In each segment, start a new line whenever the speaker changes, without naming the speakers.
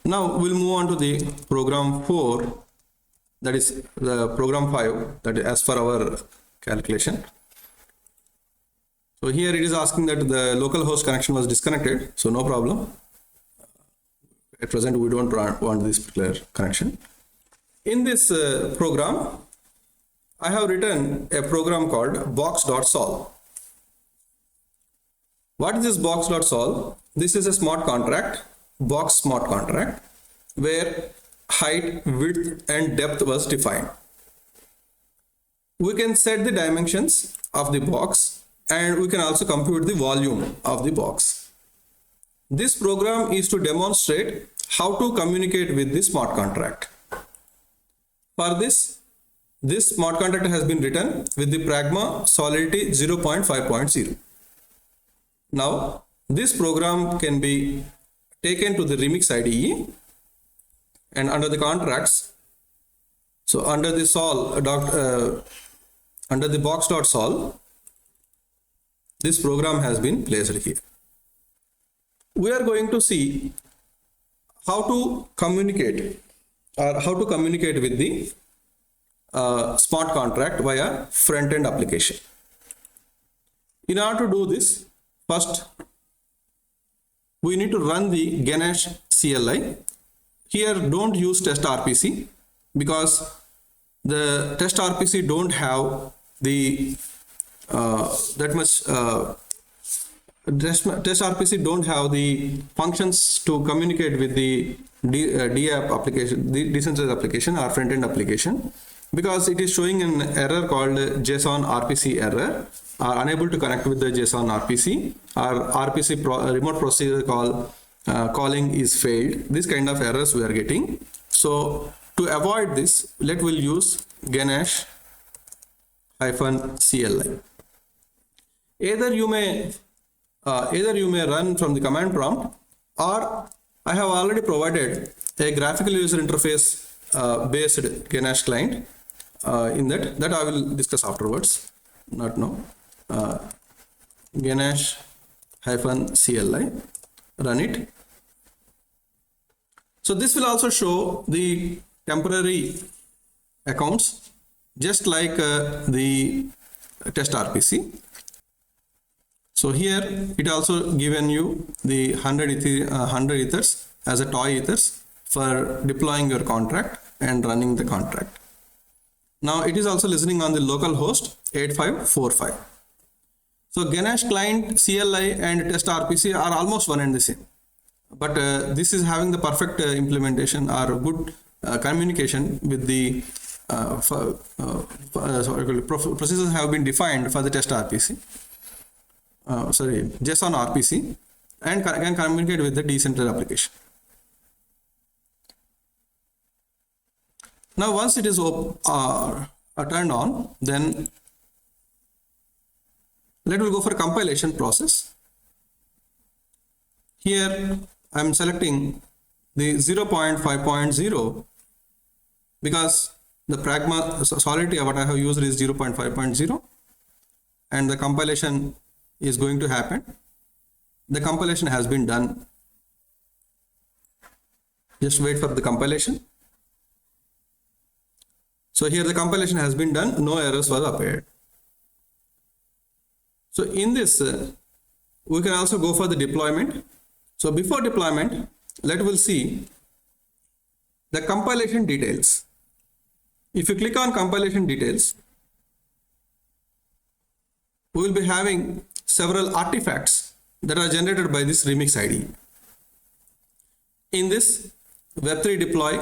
Now we'll move on to the program 4, that is the program 5, that is as per our calculation. So here it is asking that the local host connection was disconnected, so no problem. At present we don't want this particular connection. In this program, I have written a program called box.solve. What is this box.solve? This is a smart contract, box smart contract, where height, width and depth was defined. We can set the dimensions of the box and we can also compute the volume of the box. This program is to demonstrate how to communicate with the smart contract. For this smart contract has been written with the Pragma Solidity 0.5.0. Now, this program can be taken to the Remix IDE and under the contracts. So under the under the box.solve, this program has been placed here. We are going to see how to communicate with the smart contract via front-end application. In order to do this, first we need to run the Ganesh CLI. Here don't use test RPC because the test RPC don't have the test RPC don't have the functions to communicate with the DApp application, the decentralized application or front-end application, because it is showing an error called JSON RPC error, are unable to connect with the JSON RPC, or RPC remote procedure calling is failed. This kind of errors we are getting. So to avoid this, we'll use Ganesh-CLI. Either you may run from the command prompt, or I have already provided a graphical user interface based Ganesh client in that I will discuss afterwards, not now. Ganesh-CLI, run it. So this will also show the temporary accounts just like the test RPC. So here it also given you the 100 ethers as a toy ethers for deploying your contract and running the contract. Now it is also listening on the local host 8545. So Ganesh client CLI and test RPC are almost one and the same, but this is having the perfect implementation or good communication with the processes have been defined for the test RPC. JSON RPC, and can communicate with the decentralized application. Now once it is turned on, then let us go for compilation process. Here I am selecting the 0.5.0 because the Pragma Solidity what I have used is 0.5.0 and the compilation is going to happen. The compilation has been done. Just wait for the compilation. So here the compilation has been done, no errors were appeared. So in this, we can also go for the deployment. So before deployment, we'll see the compilation details. If you click on compilation details, we will be having several artifacts that are generated by this Remix IDE. In this, Web3 deploy,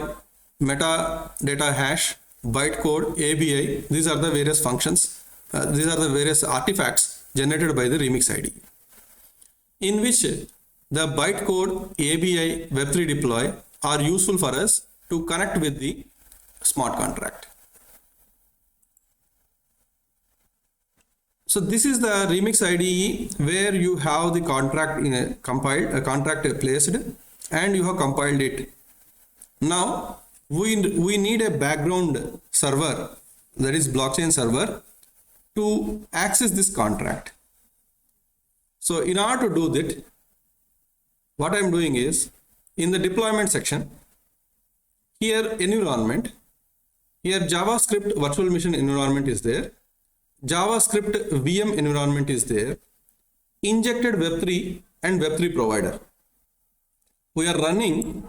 metadata hash, bytecode, ABI, these are the various functions, these are the various artifacts generated by the Remix IDE, in which the bytecode, ABI, Web3 deploy are useful for us to connect with the smart contract. So this is the Remix IDE where you have the contract in a contract placed and you have compiled it. Now we need a background server, that is blockchain server, to access this contract. So in order to do that, what I am doing is in the deployment section, here environment, here JavaScript virtual machine environment is there, JavaScript VM environment is there, injected Web3 and Web3 provider. We are running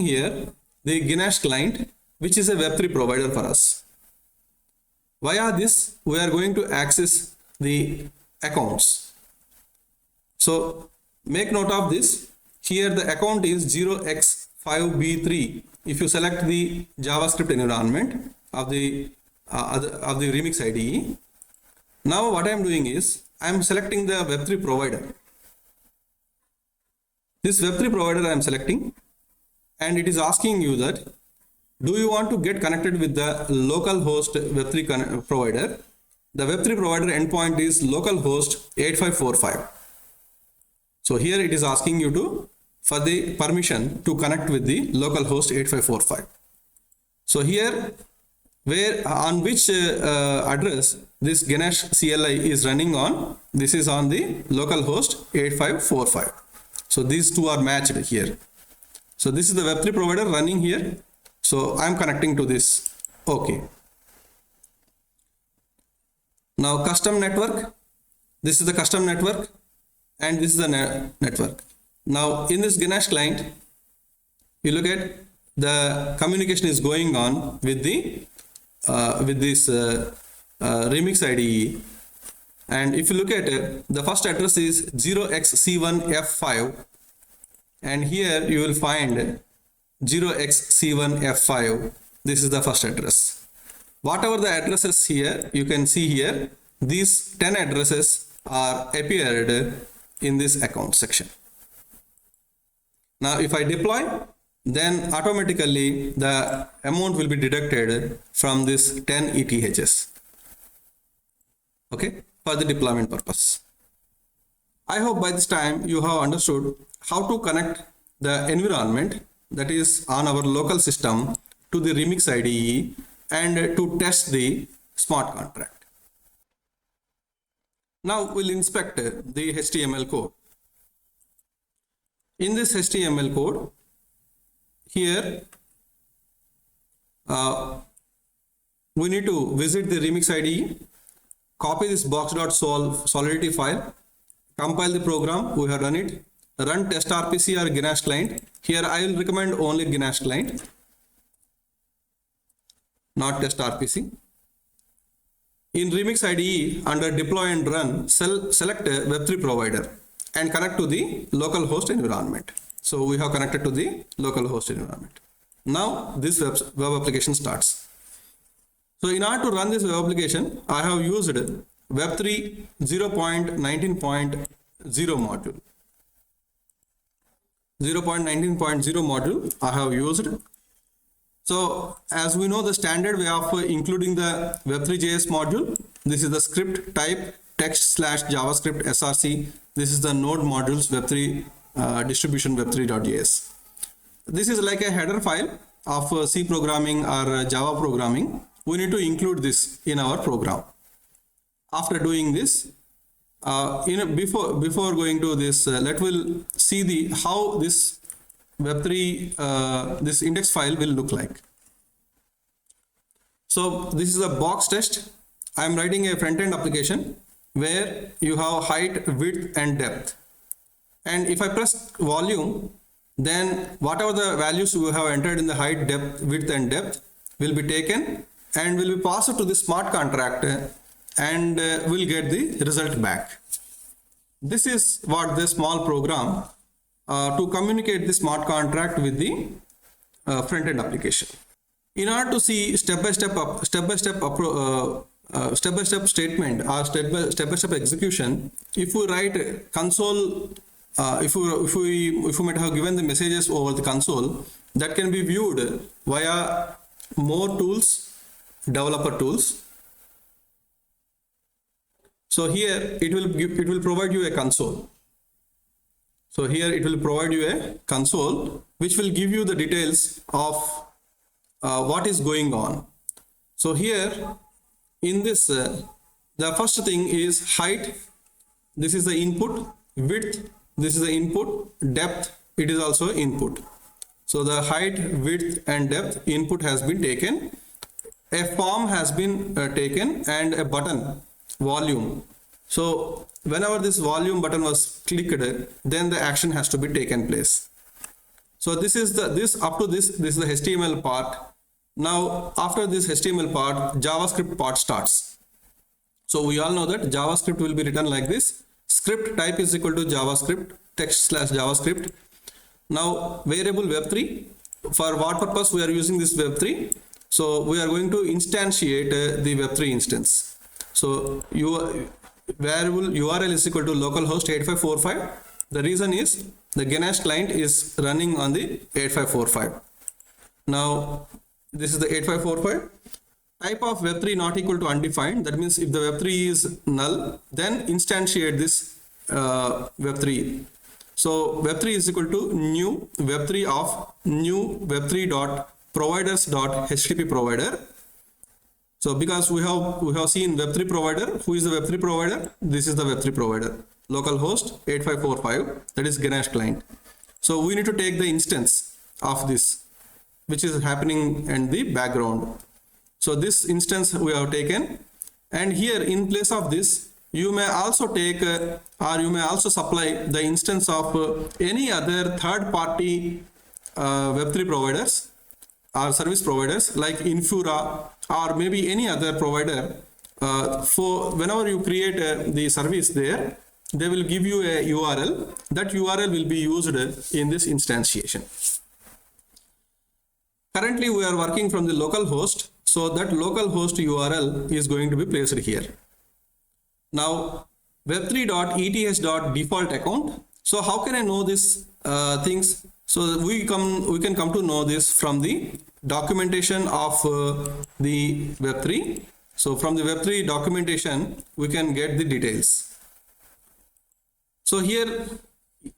here the Ganesh client, which is a Web3 provider for us. Via this, we are going to access the accounts. So make note of this. Here the account is 0x5b3. If you select the JavaScript environment of the Remix IDE, now what I am doing is I am selecting the Web3 provider. This Web3 provider I am selecting, and it is asking you that do you want to get connected with the localhost Web3 provider? The Web3 provider endpoint is localhost 8545. So here it is asking you for the permission to connect with the localhost 8545. So here, where on which address this Ganesh CLI is running on, this is on the localhost 8545. So these two are matched here. So this is the Web3 provider running here. So I'm connecting to this. Okay. Now custom network. This is the custom network, and this is the network. Now in this Ganesh client, you look at the communication is going on with the with this Remix IDE. And if you look at it, the first address is 0xC1F5, and here you will find 0xC1F5. This is the first address. Whatever the addresses here, you can see here, these 10 addresses are appeared in this account section. Now if I deploy, then automatically the amount will be deducted from this 10 ETHs. Okay, for the deployment purpose. I hope by this time you have understood how to connect the environment that is on our local system to the Remix IDE and to test the smart contract. Now we'll inspect the HTML code. In this HTML code, here we need to visit the Remix IDE, copy this box.sol solidity file, compile the program, we have done it, run test RPC or Ganesh client. Here I will recommend only Ganesh client, not test RPC. In Remix IDE, under deploy and run, select a Web3 provider and connect to the localhost environment. So we have connected to the localhost environment. Now this web application starts. So in order to run this web application, I have used Web3 0.19.0 module. 0.19.0 module I have used. So as we know, the standard way of including the Web3.js module, this is the script type text/JavaScript src. This is the node modules Web3 distribution Web3.js. This is like a header file of C programming or Java programming. We need to include this in our program. After doing this, before going to this, we'll see how this Web3 this index file will look like. So this is a box test. I am writing a front-end application where you have height, width and depth. And if I press volume, then whatever the values you have entered in the height, depth, width and depth will be taken and will be passed to the smart contract and will get the result back. This is what the small program to communicate the smart contract with the front-end application. In order to see step-by-step statement or step-by-step execution, if we write console, if we might have given the messages over the console, that can be viewed via more tools, developer tools. So here it will provide you a console. So here it will provide you a console which will give you the details of what is going on. So here in this, the first thing is height. This is the input. Width this is the input, depth, it is also input. So the height, width and depth input has been taken. A form has been taken and a button, volume. So whenever this volume button was clicked, then the action has to be taken place. So this is the, this is the HTML part. Now after this HTML part, JavaScript part starts. So we all know that JavaScript will be written like this. Script type is equal to JavaScript, text slash JavaScript. Now variable web3, for what purpose we are using this web3? So we are going to instantiate the web3 instance. So your variable URL is equal to localhost 8545. The reason is the Ganesh client is running on the 8545. Now this is the 8545. Type of web3 not equal to undefined. That means if the web3 is null, then instantiate this web3. So web3 is equal to new web3 of new web3 dot providers dot HTTP provider. So because we have seen web3 provider, who is the web3 provider? This is the web3 provider, localhost 8545, that is Ganesh client. So we need to take the instance of this, which is happening in the background. So this instance we have taken, and here in place of this, you may also take or you may also supply the instance of any other third-party web3 providers or service providers like Infura or maybe any other provider. For whenever you create the service there, they will give you a URL. That URL will be used in this instantiation. Currently we are working from the local host, so that local host URL is going to be placed here. Now web3.eth.default account. So how can I know this things? So we can come to know this from the documentation of the web3. So from the web3 documentation we can get the details. So here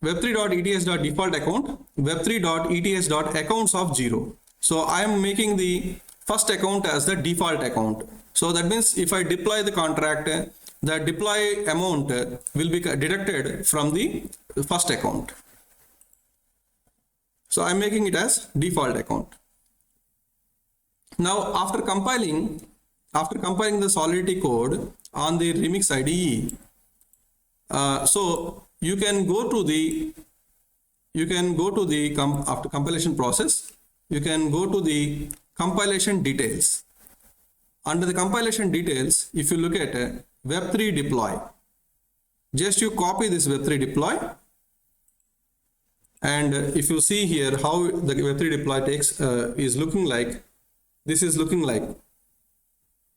web3.ets.default account, web3.ets.accounts of 0. So I am making the first account as the default account. So that means if I deploy the contract, the deploy amount will be deducted from the first account. So I'm making it as default account. Now after compiling the Solidity code on the Remix IDE, so you can go to the after compilation process, you can go to the compilation details. Under the compilation details, if you look at web3 deploy, just you copy this web3 deploy, and if you see here how the web3 deploy takes is looking like, this is looking like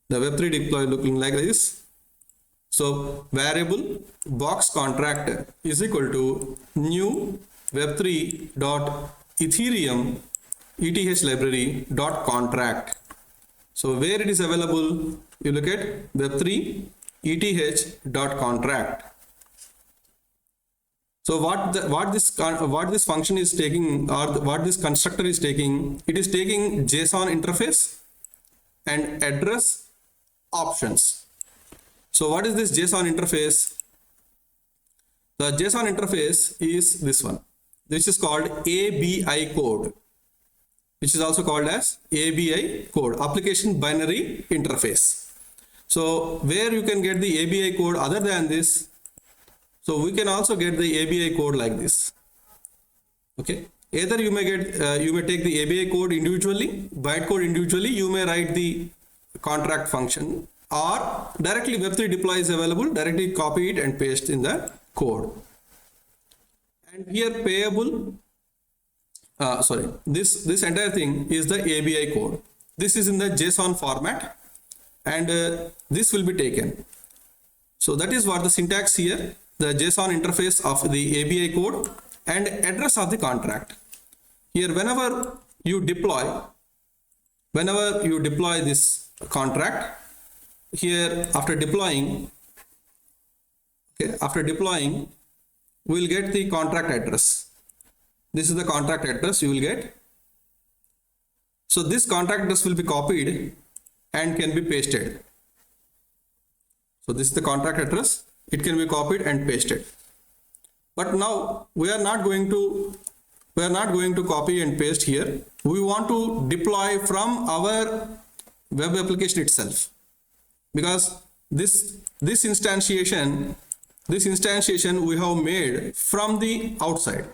the web3 deploy looking like this. So variable box contract is equal to new web3 dot ethereum eth library dot contract. So where it is available, you look at web3 eth dot contract. So what this function is taking, or what this constructor is taking, it is taking JSON interface and address options. So what is this JSON interface? The JSON interface is this one. This is called ABI code, which is also called as ABI code, application binary interface. So where you can get the ABI code other than this, so we can also get the ABI code like this. Okay, either you may get you may take the ABI code individually, bytecode individually, you may write the contract function, or directly web3 deploy is available, directly copy it and paste in the code. And here payable, this entire thing is the ABI code. This is in the JSON format, and this will be taken. So that is what the syntax here, the JSON interface of the ABI code and address of the contract. Here whenever you deploy this contract, here after deploying, we will get the contract address. This is the contract address you will get. So this contract address will be copied and can be pasted. So this is the contract address, it can be copied and pasted. But now we are not going to copy and paste here. We want to deploy from our web application itself, because this instantiation we have made from the outside.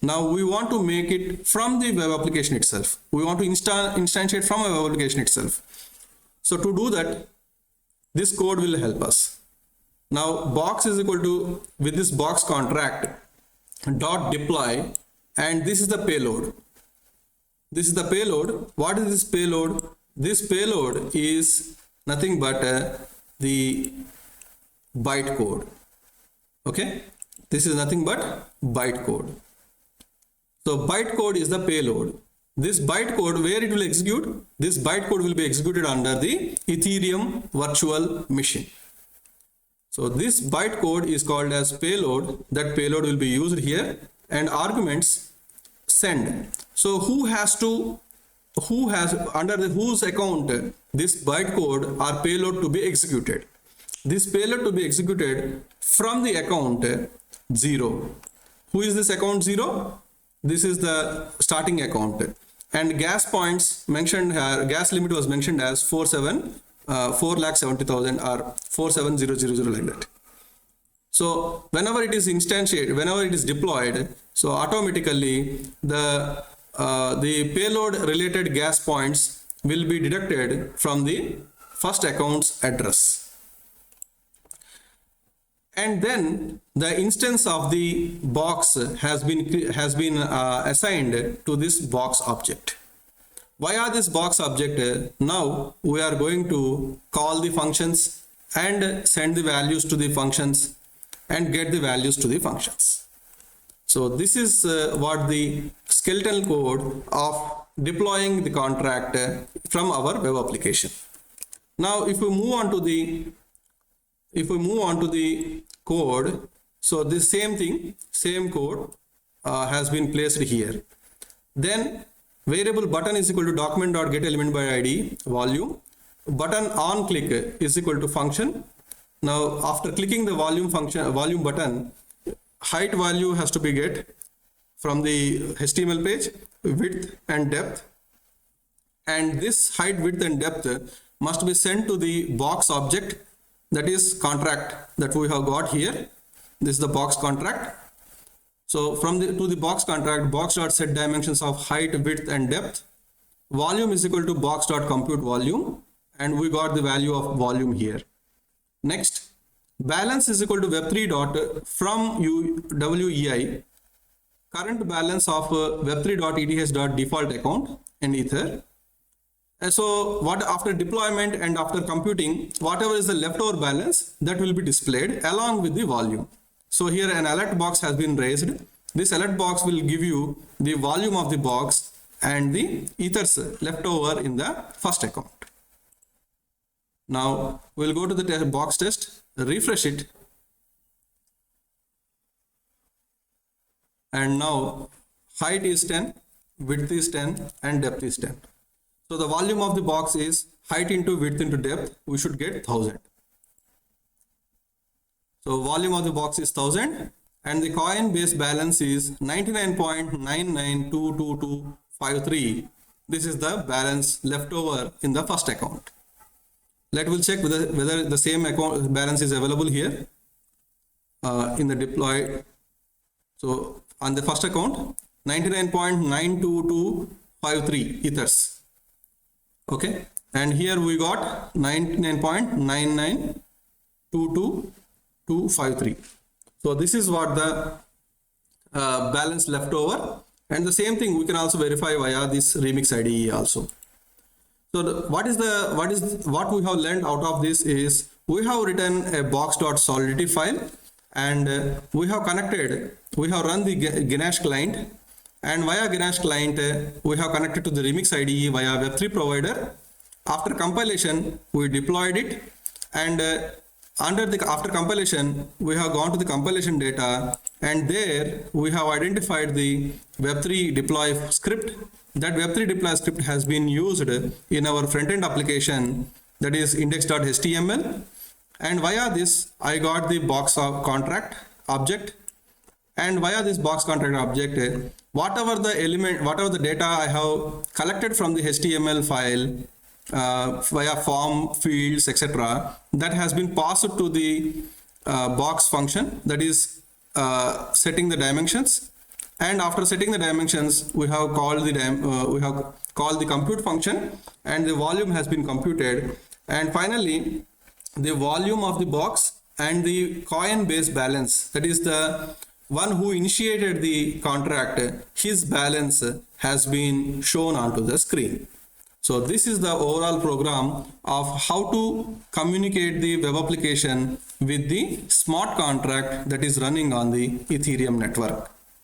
Now we want to make it from the web application itself. We want to instantiate from a web application itself. So to do that, this code will help us. Now box is equal to, with this box contract dot deploy, and this is the payload. This is the payload. What is this payload? This payload is nothing but the bytecode. Okay, this is nothing but bytecode. So bytecode is the payload. This bytecode, where it will execute? This bytecode will be executed under the Ethereum virtual machine. So this bytecode is called as payload. That payload will be used here, and arguments send. So under whose account this bytecode or payload to be executed? This payload to be executed from the account 0. Who is this account 0? This is the starting account, and gas points mentioned here, gas limit was mentioned as 4,70,000 or 47000 like that. So whenever it is instantiated, whenever it is deployed, so automatically the payload related gas points will be deducted from the first account's address. And then the instance of the box has been assigned to this box object. Via this box object, now we are going to call the functions and send the values to the functions and get the values to the functions. So this is what the skeletal code of deploying the contract from our web application. Now if we move on to the code, so this same code has been placed here. Then variable button is equal to document.getElementById volume. Button on click is equal to function. Now after clicking the volume button, height value has to be get from the HTML page, width and depth, and this height, width and depth must be sent to the box object, that is contract that we have got here. This is the box contract. So from to the box contract, box.set dimensions of height, width and depth. Volume is equal to box.compute volume, and we got the value of volume here. Next, balance is equal to web3 dot from WEI, current balance of web3.eth.default account and ether. And so what after deployment and after computing, whatever is the leftover balance, that will be displayed along with the volume. So here an alert box has been raised. This alert box will give you the volume of the box and the ethers leftover in the first account. Now we'll go to the box test, refresh it, and now height is 10, width is 10 and depth is 10. So the volume of the box is height into width into depth. We should get 1000. So volume of the box is 1000, and the coin base balance is 99.992223. This is the balance left over in the first account. We'll check whether the same account balance is available here in the deployed. So on the first account, 99.92253 ethers. Okay, and here we got 99.9922253. So this is what the balance left over, and the same thing we can also verify via this Remix IDE also. So what we have learned out of this is we have written a box.solidity file, and we have run the Ganache client, and via Ganache client we have connected to the Remix IDE via Web3 provider. After compilation we deployed it, and after compilation we have gone to the compilation data, and there we have identified the Web3 deploy script. That Web3 deploy script has been used in our front-end application, that is index.html, and via this I got the box of contract object, And via this box contract object, whatever the data I have collected from the HTML file via form, fields, etc., that has been passed to the box function, that is setting the dimensions. And after setting the dimensions, we have called the compute function, and the volume has been computed. And finally, the volume of the box and the Coinbase balance, that is the one who initiated the contract, his balance has been shown onto the screen. So this is the overall program of how to communicate the web application with the smart contract that is running on the Ethereum network.